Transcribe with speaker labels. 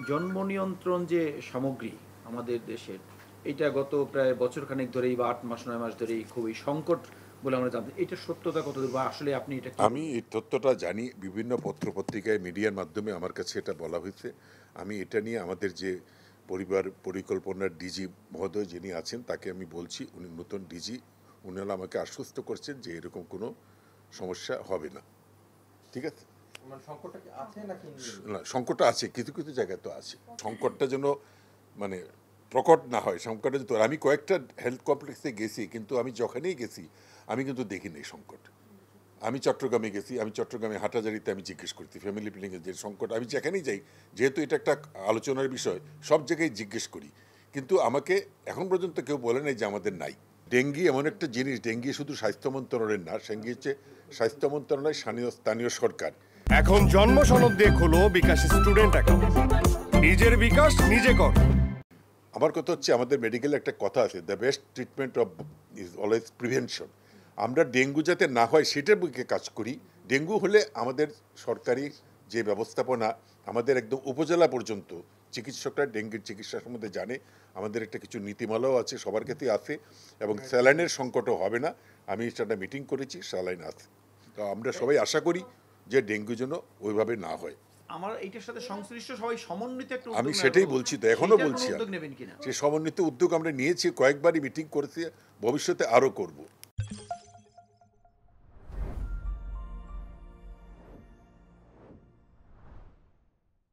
Speaker 1: জন্ম নিয়ন্ত্রণ যে সামগ্রী আমাদের দেশের, এটা গত প্রায় বছরখানেক ধরেই বা ৮ মাস ৯ মাস ধরেই খুবই সংকট বলে আমরা জানতে, এটার সত্যতা কতদূর বা আসলে আপনি এটা কি
Speaker 2: আমি
Speaker 1: বলবেন?
Speaker 2: এই তথ্যটা জানি, বিভিন্ন পত্রপত্রিকায় মিডিয়ার মাধ্যমে আমার কাছে এটা বলা হয়েছে। আমি এটা নিয়ে আমাদের যে পরিবার পরিকল্পনার ডিজি মহোদয় যিনি আছেন তাকে আমি বলছি, উনি নতুন ডিজি, উনি হলো আমাকে আশ্বস্ত করছেন যে এরকম কোনো সমস্যা হবে না। ঠিক আছে।
Speaker 3: মানে সংকটটা কি আছে নাকি নেই?
Speaker 2: না, সংকটটা আছে, কিছু কিছু জায়গায় তো আছে। সংকটটা যেন মানে প্রকট না হয়, সংকটটা তো আমি কয়েকটা হেলথ কমপ্লেক্সে গেছি, কিন্তু আমি যখনই গেছি আমি কিন্তু দেখিনি এই সংকট। আমি চট্টগ্রামে গেছি, আমি চট্টগ্রামে হাটাজারিতে আমি জিজ্ঞেস করছি ফ্যামিলি প্ল্যানিংয়ের যে সংকট, আমি যেখানেই যাই, যেহেতু এটা একটা আলোচনার বিষয়, সব জায়গায় জিজ্ঞেস করি, কিন্তু আমাকে এখন পর্যন্ত কেউ বলে নাই যে আমাদের নাই। ডেঙ্গি এমন একটা জিনিস, ডেঙ্গি শুধু স্বাস্থ্য মন্ত্রণালয়ের না, ডেঙ্গি হচ্ছে স্বাস্থ্য মন্ত্রণালয়, স্থানীয় সরকার।
Speaker 4: এখন জন্ম সনদ দিয়ে খোলো বিকাশ স্টুডেন্ট অ্যাকাউন্ট। নিজের বিকাশ নিজে কর।
Speaker 2: আমার কথা হচ্ছে, আমাদের মেডিকেলে একটা কথা আছে, the best treatment of is always prevention. আমরা ডেঙ্গু যাতে না হয় সেটার বুকে কাজ করি। ডেঙ্গু হলে আমাদের সরকারি যে ব্যবস্থাপনা, আমাদের একদম উপজেলা পর্যন্ত চিকিৎসকরা ডেঙ্গুর চিকিৎসা সম্বন্ধে জানে। আমাদের একটা কিছু নীতিমালাও আছে, সবার ক্ষেত্রে আছে, এবং স্যালাইনের সংকটও হবে না। আমি সেটা মিটিং করেছি, স্যালাইন আছে। তো আমরা সবাই আশা করি যে ডেঙ্গু যেন ওইভাবে না হয়।
Speaker 1: আমার এইটার সাথে সংশ্লিষ্ট সবাই সমন্বিত একটা
Speaker 2: আমি
Speaker 1: উদ্যোগ
Speaker 2: সেটাই
Speaker 1: নেওয়ার
Speaker 2: বলছি, তো এখনো
Speaker 1: সেইটার কোনো
Speaker 2: বলছি,
Speaker 1: উদ্যোগ
Speaker 2: আমি
Speaker 1: নেবেন কিনা?
Speaker 2: সেই সমন্বিত উদ্যোগ আমরা নিয়েছি, কয়েকবারই মিটিং করেছি, ভবিষ্যতে আরও করব।